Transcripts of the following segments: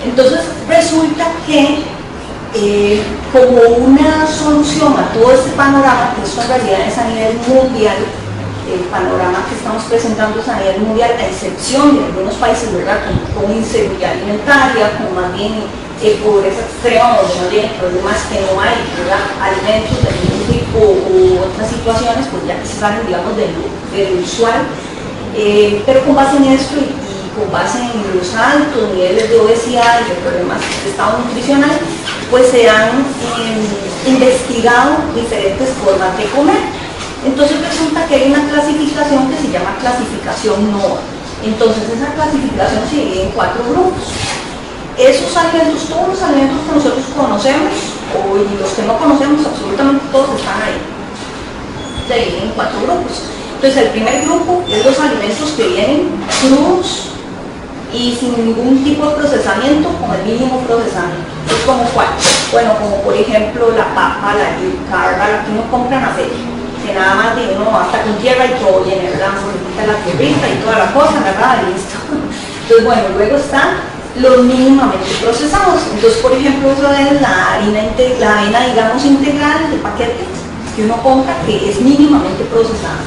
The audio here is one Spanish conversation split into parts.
Entonces resulta que como una solución a todo este panorama, que esto en realidad es a nivel mundial, el panorama que estamos presentando es a nivel mundial, a excepción de algunos países, ¿verdad?, con inseguridad alimentaria, con más bien pobreza extrema, donde no tienen problemas que no hay, ¿verdad?, alimentos de ningún tipo u otras situaciones, pues ya que se salen, digamos, de lo usual, pero con base en esto y con base en los altos niveles de obesidad y de problemas de estado nutricional, pues se han investigado diferentes formas de comer. Entonces resulta que hay una clasificación que se llama clasificación NOVA. Entonces esa clasificación se divide en 4 grupos. Esos alimentos, todos los alimentos que nosotros conocemos, y los que no conocemos, absolutamente todos están ahí. Se dividen en 4 grupos. Entonces el primer grupo es los alimentos que vienen crudos y sin ningún tipo de procesamiento, con el mínimo procesamiento. Es como cuál. Bueno, como por ejemplo la papa, la yuca, la que uno compra en la feria, que nada más de uno hasta con tierra y todo viene, ¿verdad? Se quita la tierrita y toda la cosa, ¿verdad? Listo. Entonces, bueno, luego están los mínimamente procesados. Entonces, por ejemplo, eso es la harina, digamos, integral de paquete que uno compra, que es mínimamente procesada.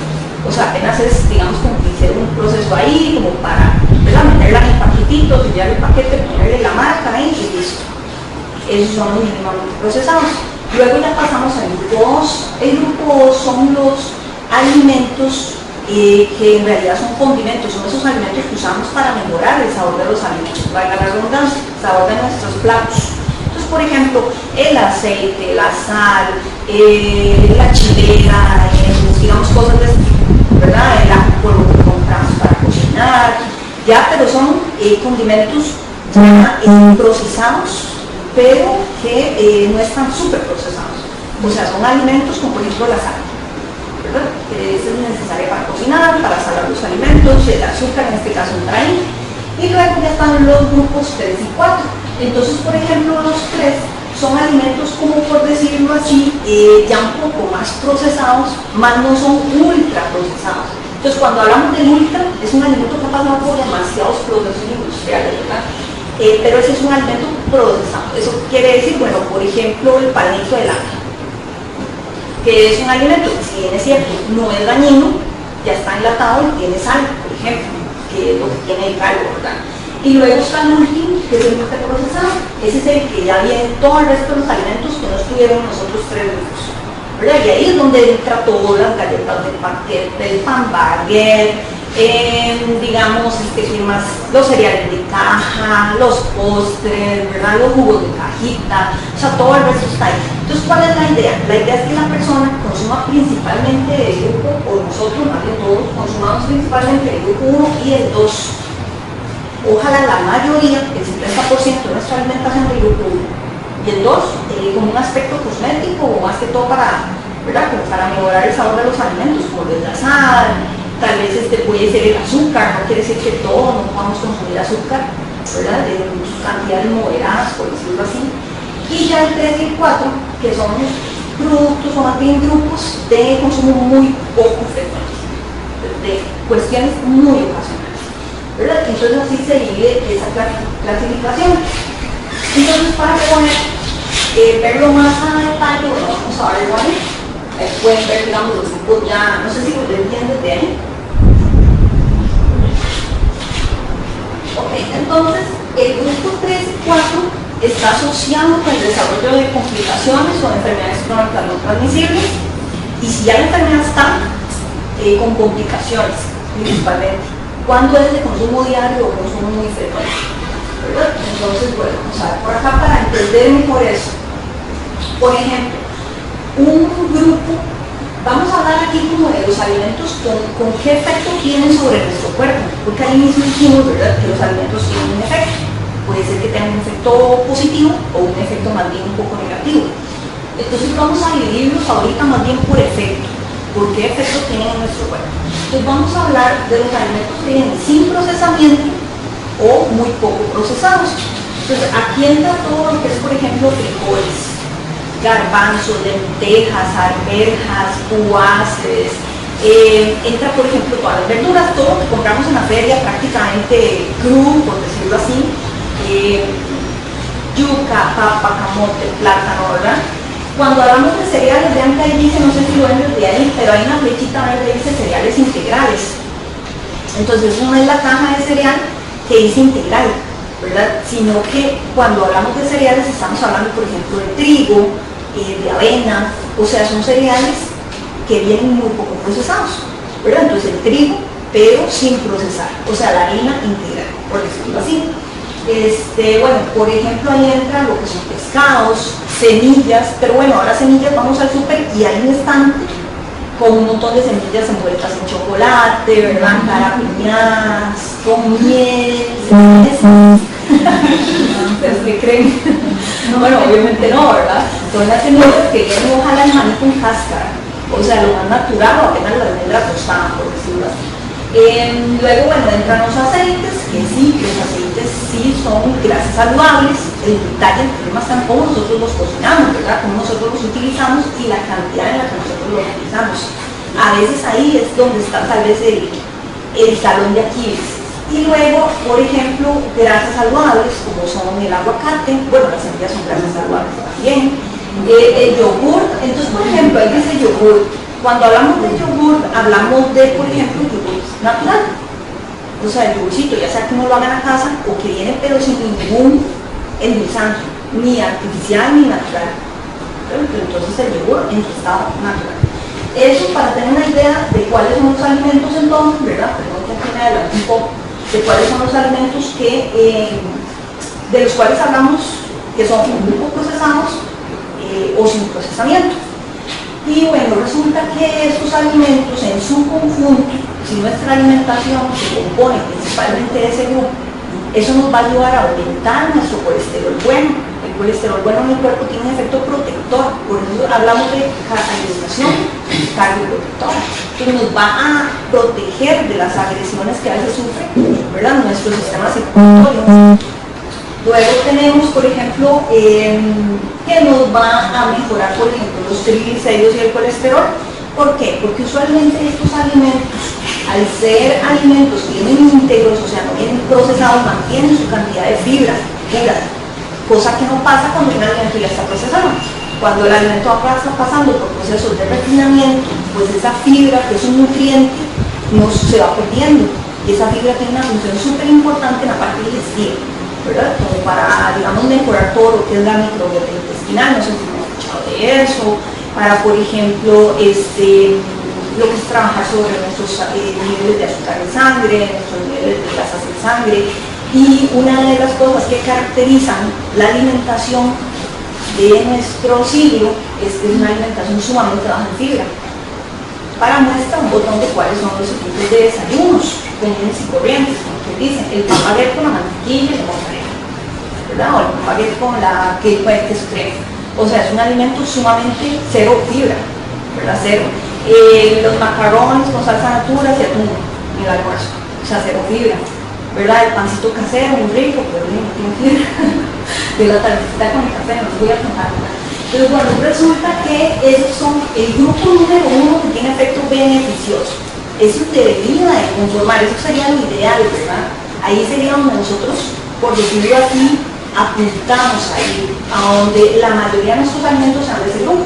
O sea, apenas es, digamos, como que hicieron un proceso ahí, como para, ¿verdad?, meterla en paquetitos, sellar el paquete, ponerle la marca ahí y listo. Esos son los mínimamente procesados. Luego ya pasamos al grupo 2. El grupo 2 son los alimentos que en realidad son condimentos, son esos alimentos que usamos para mejorar el sabor de los alimentos, valga la redundancia, el sabor de nuestros platos. Entonces, por ejemplo, el aceite, la sal, la chilena, digamos, cosas de este tipo, ¿verdad? El ajo, lo que compramos para cocinar, ya, pero son condimentos ya procesados, pero que no están súper procesados. O sea, son alimentos como por ejemplo la sal, ¿verdad?, que es necesaria para cocinar, para salar los alimentos, el azúcar en este caso entra ahí. Y luego ya están los grupos 3 y 4. Entonces, por ejemplo, los 3 son alimentos, como por decirlo así, ya un poco más procesados, más no son ultra procesados. Entonces, cuando hablamos del ultra, es un alimento que ha pasado por demasiados procesos industriales, ¿verdad? Pero ese es un alimento procesado. Eso quiere decir, bueno, por ejemplo, el panito de lana, que es un alimento que, si bien es cierto, no es dañino, ya está enlatado y tiene sal, por ejemplo, que es lo que tiene el caldo, ¿verdad? Y luego está el último, que es el ultraprocesado. Ese es el que ya viene todo el resto de los alimentos que no estuvieron en los otros 3 grupos, ¿verdad? Y ahí es donde entra todas las galletas del paquete, el pan baguette, digamos, más, los cereales de caja, los postres, ¿verdad?, los jugos de cajita, o sea, todo el resto está ahí. Entonces, ¿cuál es la idea? La idea es que la persona consuma principalmente el grupo, o nosotros, más bien todos, consumamos principalmente el grupo 1 y el 2. Ojalá la mayoría, el 70% de nuestra alimentación del grupo 1. Y el 2, como un aspecto cosmético, o más que todo para, ¿verdad?, como para mejorar el sabor de los alimentos, como el la sal. Tal vez puede ser el azúcar, no quiere decir que todos no podamos consumir azúcar, ¿verdad?, de sus cantidades moderadas, por decirlo así. Y ya el 3 y el 4, que son productos o más bien grupos de consumo muy poco frecuente, de cuestiones muy ocasionales, ¿verdad? Entonces así se divide esa clasificación. Entonces, para poder verlo más a detalle, bueno, vamos a verlo ahí. Pueden ver, digamos, los grupos ya, no sé si lo entienden de ahí. Ok, entonces el grupo 3 y 4 está asociado con el desarrollo de complicaciones o de enfermedades crónicas no transmisibles, y si ya la enfermedad está con complicaciones principalmente, cuando es de consumo diario o consumo muy frecuente, ¿verdad? Entonces, bueno, vamos a ver por acá para entender mejor eso. Por ejemplo, un grupo, vamos a hablar aquí como de los alimentos con qué efecto tienen sobre nuestro cuerpo, porque al inicio dijimos, ¿verdad?, que los alimentos tienen un efecto. Puede ser que tengan un efecto positivo o un efecto más bien un poco negativo. Entonces vamos a dividirlos ahorita más bien por efecto, por qué efecto tienen en nuestro cuerpo. Entonces vamos a hablar de los alimentos que vienen sin procesamiento o muy poco procesados. Entonces aquí entra todo lo que es, por ejemplo, frijoles, garbanzos, lentejas, arvejas, cuaces, entra, por ejemplo, todas las verduras, todo lo que compramos en la feria prácticamente crudo, por decirlo así, yuca, papa, camote, plátano, ¿verdad? Cuando hablamos de cereales, vean que ahí dice, no sé si lo ven desde ahí, pero hay una flechita verde que dice cereales integrales. Entonces no es la caja de cereal que dice integral, ¿verdad? Sino que cuando hablamos de cereales estamos hablando, por ejemplo, de trigo, de avena, o sea, son cereales que vienen muy poco procesados, ¿verdad? Entonces el trigo, pero sin procesar, o sea, la harina integral, por decirlo así. Bueno, por ejemplo, ahí entran lo que son pescados, semillas, pero bueno, ahora semillas vamos al súper y hay un estante con un montón de semillas envueltas en chocolate, ¿verdad? Carapiñadas, con miel, ¿ustedes qué creen? Bueno, obviamente no, ¿verdad? Son las semillas que vienen ojalá el maní con cáscara, o sea, lo más natural o apenas la almendra tostada, por decirlo así. Luego, bueno, entran los aceites, que sí, los aceites sí son grasas saludables. El detalle, el problema está en cómo nosotros los cocinamos, ¿verdad? Cómo nosotros los utilizamos y la cantidad en la que nosotros los utilizamos. A veces ahí es donde está tal vez el talón de Aquiles. Y luego, por ejemplo, grasas saludables, como son el aguacate, bueno, las semillas son grasas saludables también, el yogur. Entonces, por ejemplo, ahí dice yogur. Cuando hablamos de yogur, hablamos de, por ejemplo, yogur natural. O sea, el yogurcito, ya sea que uno lo haga en la casa o que viene pero sin ningún endulzante, ni artificial ni natural. Pero entonces el yogur en su estado natural. Eso para tener una idea de cuáles son los alimentos entonces, ¿verdad? Perdón que aquí me adelanto un poco, de cuáles son los alimentos de los cuales hablamos que son muy poco procesados o sin procesamiento. Y bueno, resulta que estos alimentos en su conjunto, si nuestra alimentación se compone principalmente de ese grupo, eso nos va a ayudar a aumentar nuestro colesterol bueno. El colesterol bueno en el cuerpo tiene un efecto protector, por eso hablamos de alimentación cardioprotectora, que nos va a proteger de las agresiones que a veces sufre, ¿verdad?, nuestro sistema circulatorio. Luego tenemos, por ejemplo, que nos va a mejorar, por ejemplo, los triglicéridos y el colesterol. ¿Por qué? Porque usualmente estos alimentos, al ser alimentos que vienen íntegros, o sea, no vienen procesados, mantienen su cantidad de fibra pura, cosa que no pasa cuando un alimento ya está procesado. Cuando el alimento va pasando por procesos de refinamiento, pues esa fibra, que es un nutriente, no se va perdiendo. Y esa fibra tiene una función súper importante en la parte digestiva, ¿verdad? Como para, digamos, mejorar todo lo que es la microbiota intestinal, no sé si hemos escuchado de eso, para, por ejemplo, lo que es trabajar sobre nuestros niveles de azúcar en sangre, nuestros niveles de grasas en sangre. Y una de las cosas que caracterizan la alimentación de nuestro siglo es que es una alimentación sumamente baja en fibra. Para muestra un botón de cuáles son los tipos de desayunos comunes y corrientes, como que dicen, el pan baguette con la mantequilla y la mozzarella, ¿verdad? O el pan baguette con la queso crema. O sea, es un alimento sumamente cero fibra, ¿verdad? Cero. Los macarrones con salsa natura y atún en el almuerzo, o sea, cero fibra, ¿verdad? El pancito casero, muy rico, pero no tiene fibra. De la tardecita con el café, no les voy a contar. Entonces, bueno, resulta que esos son el grupo número uno que tiene efectos beneficiosos. Eso debería de conformar, eso sería lo ideal, ¿verdad? Ahí sería donde nosotros, por decirlo así, apuntamos ahí, a donde la mayoría de nuestros alimentos sean de ese grupo.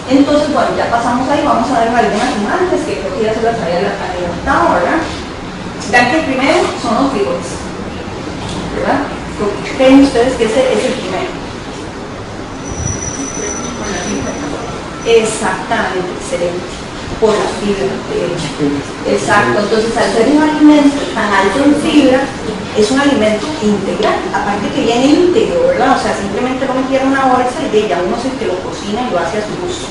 Entonces, bueno, ya pasamos ahí, vamos a ver algunas imágenes que creo que ya se las había adelantado, ¿verdad? Vean que el primero son los frijoles, ¿verdad? ¿Qué creen ustedes que ese es el primero? Exactamente, excelente. Por la fibra, de hecho. Exacto, entonces al ser un alimento tan alto en fibra, es un alimento integral, aparte que viene íntegro, ¿verdad? O sea, simplemente lo metieron en una bolsa y ya uno se que lo cocina y lo hace a su gusto.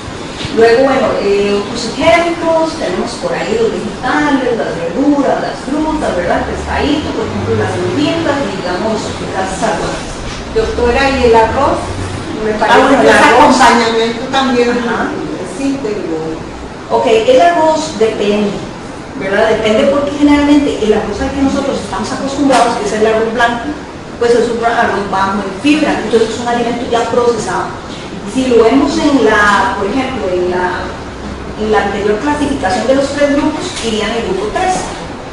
Luego, bueno, otros ejemplos, tenemos por ahí los vegetales, las verduras, las frutas, ¿verdad? El pescadito, por ejemplo, las verduras y digamos las salvajes. Doctora, ¿y el arroz? Me parece bueno, que el ese arroz acompañamiento también es íntegro. Ok, el arroz depende, ¿verdad? Depende porque generalmente el arroz al que nosotros estamos acostumbrados, que es el arroz blanco, pues es un arroz bajo en fibra, entonces es un alimento ya procesado. Si lo vemos por ejemplo, en la anterior clasificación de los tres grupos, iría en el grupo 3,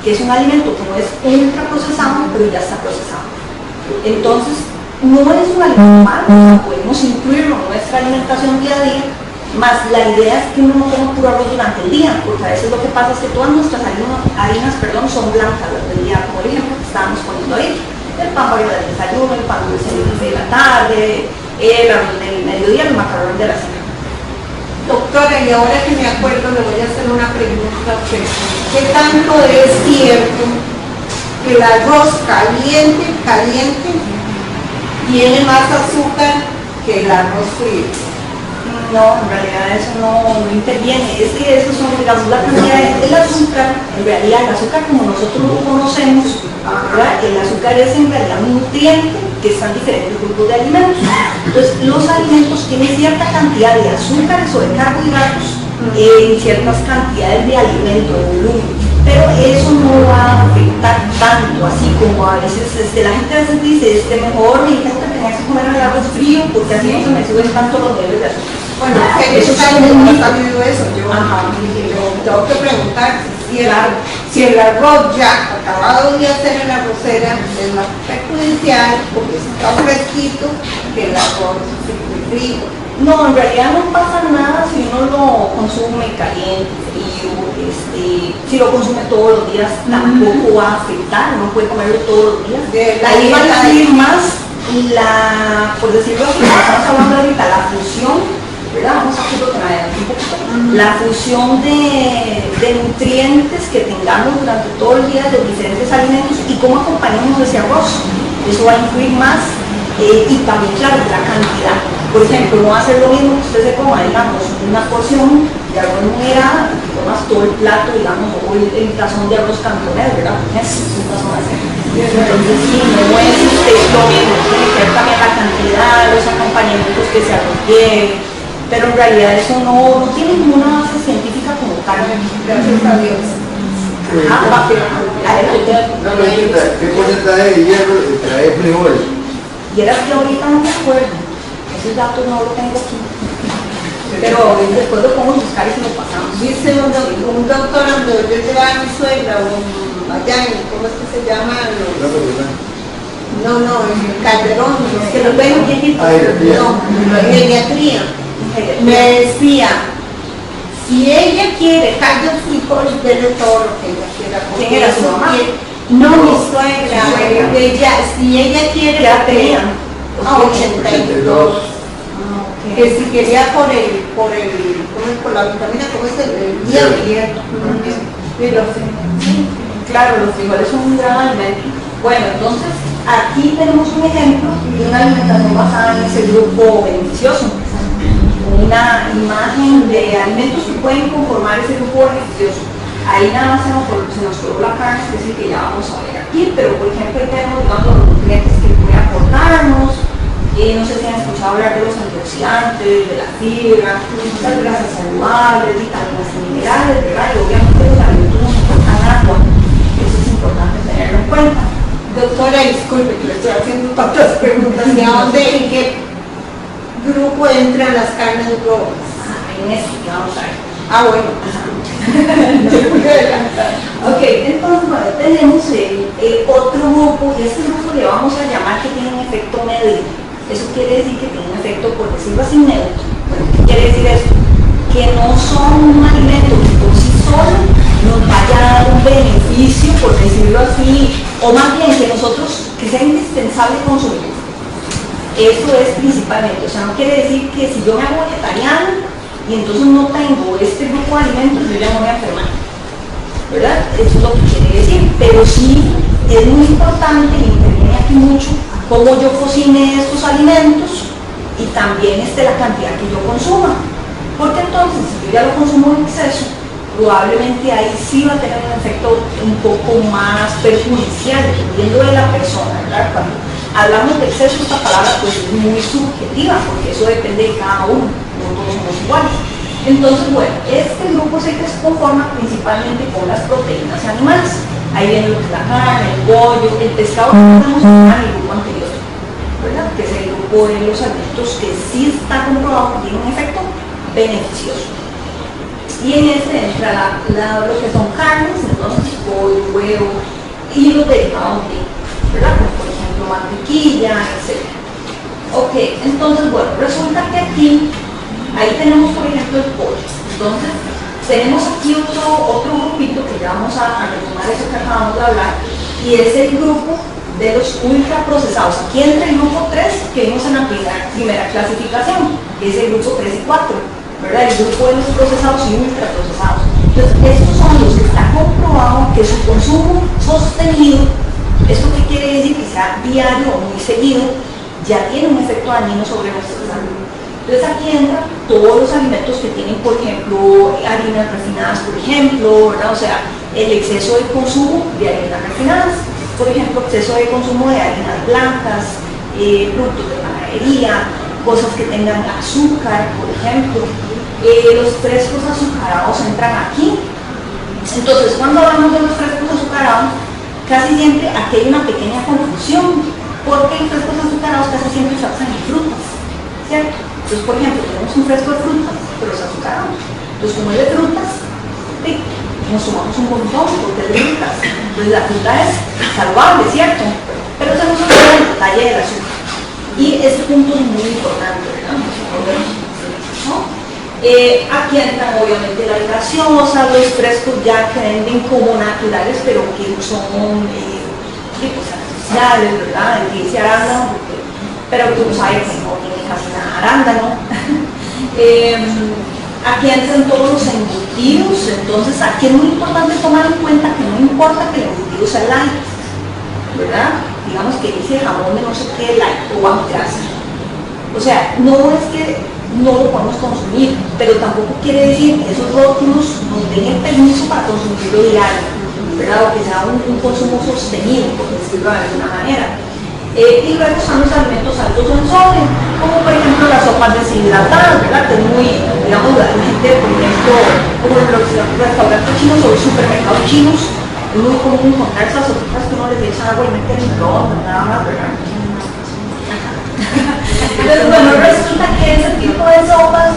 que es un alimento que no es ultra procesado, pero ya está procesado. Entonces, no es un alimento malo, podemos incluirlo en nuestra alimentación día a día, más la idea es que uno no coma puro arroz durante el día, porque a veces lo que pasa es que todas nuestras harinas son blancas las del día, como el ejemplo que estábamos poniendo ahí, el pan para el desayuno, el pan dulce de la tarde, el arroz del mediodía, el macarrón de la cena. Doctora, y ahora que me acuerdo le voy a hacer una pregunta a usted. ¿Qué tanto es cierto que el arroz caliente tiene más azúcar que el arroz frío? No, en realidad eso no interviene, es que eso son, digamos, la cantidad del azúcar, en realidad el azúcar como nosotros lo conocemos, ¿verdad? El azúcar es en realidad un nutriente que están diferentes grupos de alimentos. Entonces, los alimentos tienen cierta cantidad de azúcares o de carbohidratos en ciertas cantidades de alimento, de volumen, pero eso no va a afectar tanto, así como a veces la gente a veces dice, mejor me dijeron que tenía que comer el arroz frío porque así no se me suben tanto los niveles de azúcar. Bueno, eso está muy sabido eso. Yo tengo que preguntar si el arroz ya acabado de hacer en la arrocera es más perjudicial porque está fresquito que el arroz frío. No, en realidad no pasa nada si uno lo consume caliente, frío, si lo consume todos los días tampoco va a afectar, no puede comerlo todos los días. Ahí va a ir más por decirlo así, estamos hablando ahorita, la fusión, ¿verdad? Vamos a hacerlo que me adelante un poquito. La fusión de nutrientes que tengamos durante todo el día de los diferentes alimentos y cómo acompañamos ese arroz. Eso va a influir más y también, claro, la cantidad. Por ejemplo, no va a ser lo mismo que usted se coma, digamos, una porción de arroz numerada, que tomas todo el plato, digamos, o el tazón de arroz cantonés, ¿verdad? Es un tazón así. Entonces, sí, no es lo mismo, tiene que ver también la cantidad, los acompañamientos que se arroz lleve, pero en realidad eso no tiene ninguna base científica como tal, gracias a Dios. ¿Qué porcentaje de hierro trae frijoles? Y era que ahorita no me acuerdo, esos datos no los tengo aquí, pero después lo podemos buscar y se lo pasamos. Dice un doctor donde yo llevaba a mi suegra, allá en, ¿cómo es que se llama? No, en el Calderón, los que los ven viejitos, no, en geriatría. Me decía, si ella quiere caldo de frijoles, denle todo lo que ella quiera. ¿Quién era su mamá? No, mi suegra. Si ella quiere, ¿qué edad tenía? 82. Que si quería por la vitamina, ¿cómo es el hierro? Claro, los frijoles son un gran alimento. Bueno, entonces aquí tenemos un ejemplo de una alimentación basada en ese grupo beneficioso. Una imagen de alimentos que pueden conformar ese grupo beneficioso. Ahí nada más se nos coló la carne, que es el que ya vamos a ver aquí, pero por ejemplo ahí tenemos los nutrientes que puede aportarnos. No sé si han escuchado hablar de los antioxidantes, de la fibra, las grasas saludables, vitaminas y minerales, ¿verdad? Y obviamente los alimentos nos aportan agua, eso es importante tenerlo en cuenta. Doctora, disculpe que le estoy haciendo tantas preguntas. ¿Y a dónde, en qué grupo entran las carnes rojas? En este, vamos a ver. Bueno. Ok, entonces bueno, tenemos otro grupo, y este grupo le vamos a llamar que tiene un efecto medio. Eso quiere decir que tiene un efecto, por decirlo así, neutro. Bueno, ¿qué quiere decir eso? Que no son un alimento que por sí solo nos vaya a dar un beneficio, por decirlo así, o más bien que sea indispensable consumir. Eso es principalmente, o sea, no quiere decir que si yo me hago vegetariano y entonces no tengo este grupo de alimentos, yo ya me voy a enfermar, ¿verdad? Eso es lo que quiere decir, pero sí es muy importante y interviene aquí mucho cómo yo cocine estos alimentos y también la cantidad que yo consuma, porque entonces si yo ya lo consumo en exceso, probablemente ahí sí va a tener un efecto un poco más perjudicial, dependiendo de la persona, ¿verdad? Cuando hablamos de exceso, esta palabra pues es muy subjetiva, porque eso depende de cada uno, no todos somos iguales. Entonces, bueno, este grupo se conforma principalmente con las proteínas animales. Ahí viene lo que es la carne, el pollo, el pescado que estamos en el grupo anterior, ¿verdad? Que es el grupo de los alimentos que sí está comprobado que tiene un efecto beneficioso. Y en este entra lo que son carnes, entonces pollo, huevo y los derivados de, ¿verdad? Como por ejemplo mantequilla, etc. Ok, entonces, bueno, resulta que aquí, ahí tenemos, por ejemplo, el pollo. Entonces, tenemos aquí otro grupito que ya vamos a retomar eso que acabamos de hablar, y es el grupo de los ultraprocesados. Aquí entra el grupo 3 que vimos en la primera clasificación, que es el grupo 3 y 4, ¿verdad? El grupo de los procesados y ultraprocesados. Entonces, estos son los que está comprobado que su consumo sostenido, ¿esto qué quiere decir? Que sea diario o muy seguido, ya tiene un efecto dañino sobre nuestra salud. Entonces aquí entran todos los alimentos que tienen, por ejemplo, harinas refinadas, por ejemplo, ¿verdad? O sea, el exceso de consumo de harinas refinadas, por ejemplo, exceso de consumo de harinas blancas, productos de panadería, cosas que tengan azúcar, por ejemplo. Los frescos azucarados entran aquí. Entonces, cuando hablamos de los frescos azucarados, casi siempre aquí hay una pequeña confusión, porque los frescos azucarados casi siempre se basan en frutas, ¿cierto? Entonces, por ejemplo, tenemos un fresco de frutas, pero es azucarado. Entonces, como es de frutas, sí, nos tomamos un montón porque es de frutas. Entonces, la fruta es saludable, ¿cierto? Pero se nos olvida el detalle del azúcar. Y este punto es muy importante, ¿verdad? ¿No? Aquí entran obviamente las gaseosas, los frescos ya que venden como naturales, pero que son pues, artificiales, ¿verdad? El que dice arándano, pero tú sabes que no tiene casi nada arándano. Aquí entran todos los embutidos, entonces aquí es muy importante tomar en cuenta que no importa que el embutido sea light, ¿verdad? Digamos que dice jamón de no sé qué light o bajo grasa. O sea, no es que no lo podemos consumir, pero tampoco quiere decir que esos rótulos nos den el permiso para consumirlo diario, ¿verdad? O que sea un consumo sostenido, por decirlo de alguna manera. Y luego están los alimentos altos en sodio, como por ejemplo las sopas deshidratadas, ¿verdad? Que es muy, digamos, la gente, por ejemplo, como en los restaurantes chinos o los supermercados chinos, es muy común encontrar esas sopas que uno les echa agua y mete en el microondas, nada más, ¿verdad? Entonces, bueno, resulta que ese tipo de sopas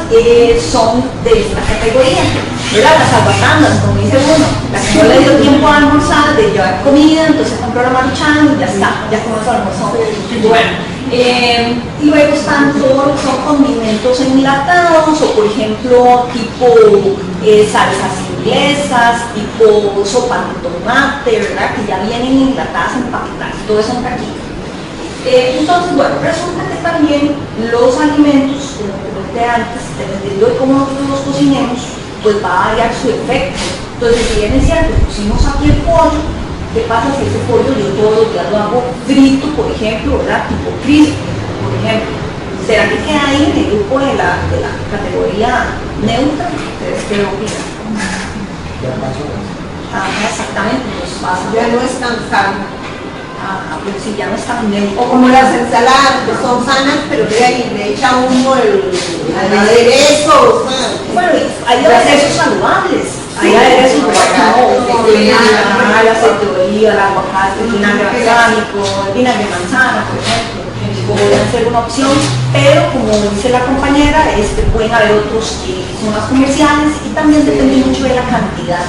son de esta categoría, ¿verdad? Las salvatandas, como dice uno, la que no le dio tiempo a almorzar, de llevar comida, entonces compró la maruchan y ya está, ya con eso almorzó. Bueno, y luego están todos los que son condimentos enlatados, o por ejemplo, tipo salsas inglesas, tipo sopa de tomate, ¿verdad? Que ya vienen enlatadas, empaquetadas, todo eso entra aquí. Entonces, bueno, resulta que también los alimentos, como comenté antes, dependiendo de cómo nosotros los cocinemos, pues va a variar su efecto. Entonces, si bien es cierto, pusimos aquí el pollo, ¿qué pasa si ese pollo yo todos los días lo hago frito, por ejemplo, ¿verdad? Tipo crispy, por ejemplo? ¿Será que queda ahí en el grupo de la categoría neutra? ¿Ustedes qué opinan? Exactamente, pues pasa. Ya no es tan sano. Pero si ya no es tan neutro. O como las ensaladas, que son sanas, pero de ahí le echa uno el aderezo. Bueno, hay aderezos saludables. Hay aderezos como el aceite de oliva, el aguacate, el vinagre balsámico, el vinagre de manzana, por ejemplo. Podrían ser una opción, pero como dice la compañera, pueden haber otros que son más comerciales y también depende mucho de la cantidad.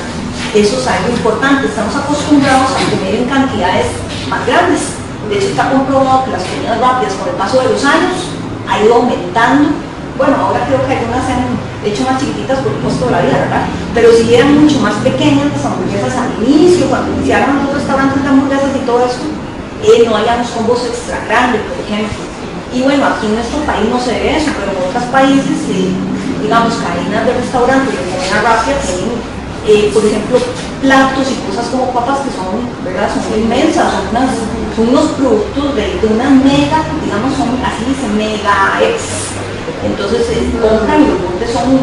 Eso es algo importante, estamos acostumbrados a comer en cantidades más grandes. De hecho, está comprobado que las comidas rápidas con el paso de los años ha ido aumentando. Bueno, ahora creo que algunas se han hecho más chiquititas por el costo de la vida, ¿verdad? Pero si eran mucho más pequeñas las hamburguesas al inicio, cuando iniciaron los restaurantes de hamburguesas y todo eso, no hayan los combos extra grandes, por ejemplo. Y bueno, aquí en nuestro país no se ve eso, pero en otros países, digamos, cadenas de restaurantes de comida rápida tienen, por ejemplo, platos y cosas como papas que son, ¿verdad? Son inmensas, son unos productos de una mega, digamos, son así dice, mega ex. Entonces compran y los botes son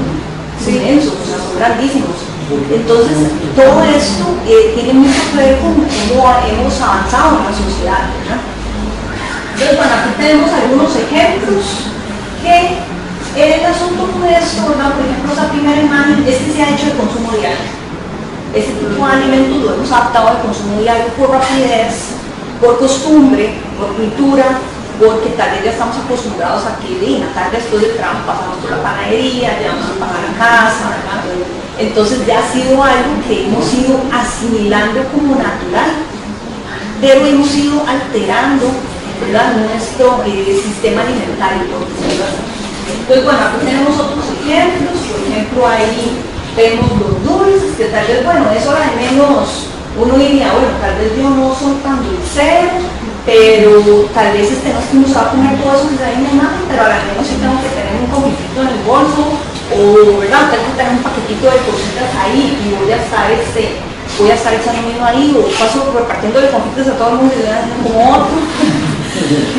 inmensos, o sea, son grandísimos. Entonces, todo esto tiene mucho que ver con cómo hemos avanzado en la sociedad, ¿verdad? Entonces, bueno, aquí tenemos algunos ejemplos que el asunto con esto, ¿verdad? Por ejemplo, esa primera imagen, se ha hecho de consumo diario. Este tipo de alimentos lo hemos adaptado al consumo diario por rapidez, por costumbre, por cultura, porque tal vez ya estamos acostumbrados a que en la tarde después del trabajo pasamos por la panadería, llevamos el pan a la casa, ¿verdad? Entonces ya ha sido algo que hemos ido asimilando como natural, pero hemos ido alterando ¿verdad? Nuestro sistema alimentario, por decirlo así. Entonces, bueno, aquí tenemos otros ejemplos. Por ejemplo, ahí vemos los dulces, que tal vez, bueno, es hora de menos. Uno diría, bueno, tal vez yo no soy tan dulcero, pero tal vez no es que nos va a comer todo eso que se ve en la imagen, pero al menos sí tengo que tener un confitito en el bolso, o, ¿verdad? Tengo que tener un paquetito de cositas ahí y voy a estar echando mismo ahí, o paso repartiendo de confites a todo el mundo y le haciendo como otro.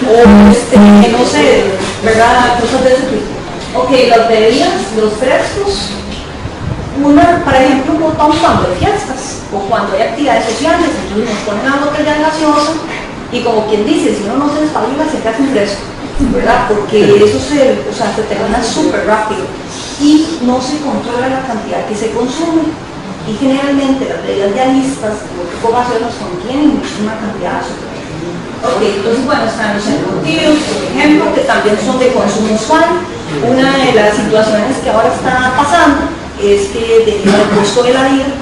O no sé, ¿verdad? Cosas de ese tipo. Ok, las bebidas, los frescos, por ejemplo, un botón cuando hay fiestas o cuando hay actividades sociales, entonces nos ponen una botella gaseosa y como quien dice, si uno no se despabila se queda sin fresco, ¿verdad? Porque eso se termina súper rápido y no se controla la cantidad que se consume. Y generalmente las bebidas ya listas, o tipo gaseosas, contienen una cantidad de azúcar. Ok, entonces bueno, están los embutidos, por ejemplo, que también son de consumo usual. Una de las situaciones que ahora está pasando es que debido al costo de la vida,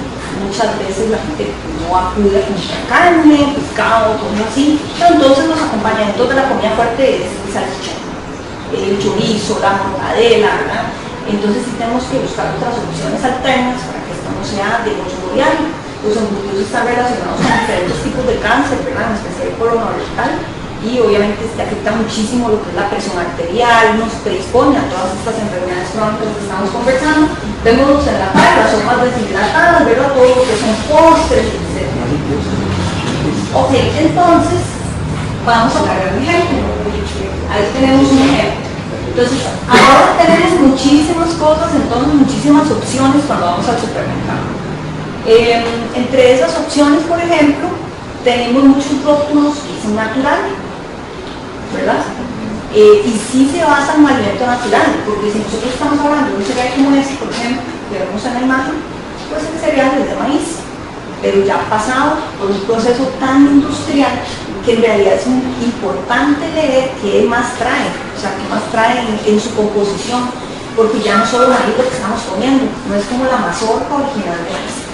muchas veces la gente no acude a comprar carne, pescado, cosas así. Pero entonces los acompañamientos de la comida fuerte es el salchichón, el chorizo, la mortadela, ¿verdad? Entonces sí tenemos que buscar otras opciones alternas para que esto no sea de consumo diario. Los embutidos están relacionados con diferentes tipos de cáncer, ¿verdad? En especial el colorectal, y obviamente afecta muchísimo lo que es la presión arterial, nos predispone a todas estas enfermedades crónicas que estamos conversando. Vemos en la par las sopas deshidratadas, ¿verdad? Todo lo que son postres, etc. Ok, entonces vamos a agarrar un ejemplo. Ahí tenemos un ejemplo. Entonces, ahora tenemos muchísimas cosas, entonces muchísimas opciones cuando vamos al supermercado. Entre esas opciones, por ejemplo, tenemos muchos productos que son naturales, ¿verdad? Y sí se basa en un alimento natural, porque si nosotros estamos hablando de un cereal como este, por ejemplo, que vemos en la imagen, pues el cereal es de maíz, pero ya ha pasado por un proceso tan industrial que en realidad es muy importante leer qué más trae, o sea, qué más trae en su composición, porque ya no solo maíz lo que estamos comiendo, no es como la mazorca original de maíz.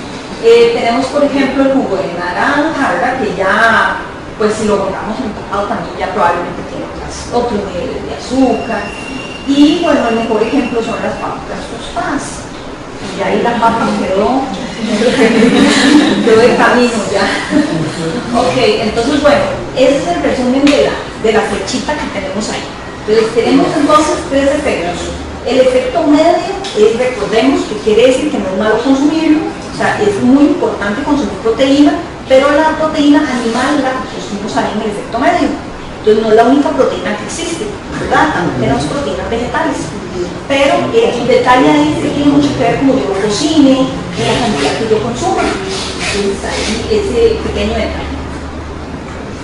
Tenemos, por ejemplo, el jugo de naranja, ¿verdad? Que ya, pues si lo compramos empacado también ya probablemente tiene otros niveles de azúcar. Y bueno, el mejor ejemplo son las papas tostadas. Y ahí la papa quedó de camino ya. Ok, entonces bueno, ese es el resumen de la flechita que tenemos ahí. Entonces tenemos entonces tres efectos. El efecto medio es, recordemos, que quiere decir que no es malo consumirlo, o sea, es muy importante consumir proteína, pero la proteína animal la consumimos ahí en el efecto medio. Entonces no es la única proteína que existe, ¿verdad? También tenemos proteínas vegetales. Pero el detalle ahí es que tiene mucho que ver como yo lo cocine, en la cantidad que yo consumo. Entonces ahí ese pequeño detalle.